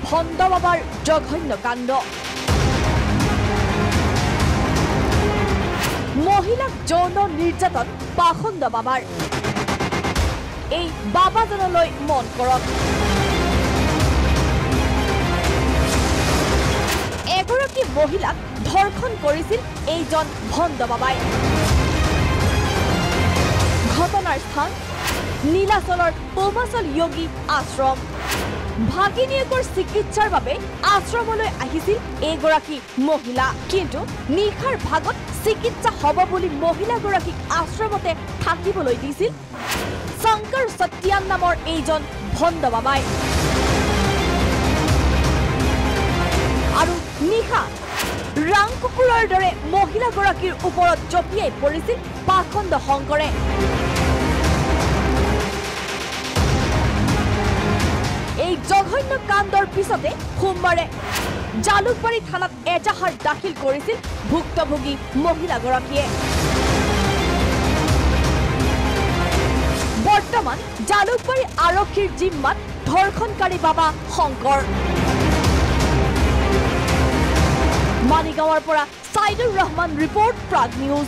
ভণ্ড বাবাৰ জঘন্য কাণ্ড মহিলাক যৌন নিৰ্যাতন পাখণ্ড বাবাৰ এই বাবাজনলৈ মন কৰক এগৰাকী মহিলাক ধৰ্ষণ কৰিছিল এইজন ভণ্ড বাবাই ঘটনাৰ স্থান নীলাচলৰ পৌমাচল যোগী আশ্ৰম ভাগিনীয়েকৰ চিকিৎসাৰ বাবে আশ্ৰমলৈ আহিছিল এগৰাকী মহিলা কিন্তু নিশাৰ ভাগত চিকিৎসা হ'ব বুলি মহিলাগৰাকীক আশ্ৰমতে থাকিবলৈ দিছিল শংকৰ সত্যান নামৰ এইজন ভণ্ড বাবাই আৰু নিশা ৰাং কুকুৰৰ দৰে মহিলাগৰাকীৰ ওপৰত জঁপিয়াই পৰিছিল পাখণ্ড শংকৰে এই জঘন্য কাণ্ডৰ পিছতে সোমবাৰে জালুকবাৰী থানাত এজাহাৰ দাখিল কৰিছিল ভুক্তভোগী মহিলাগৰাকীয়ে বৰ্তমান জালুকবাৰী আৰক্ষীৰ জিম্মাত ধৰ্ষণকাৰী বাবা শংকৰ মালিগাঁৱৰ পৰা সাইদুৰ ৰহমান ৰিপৰ্ট প্ৰাগ নিউজ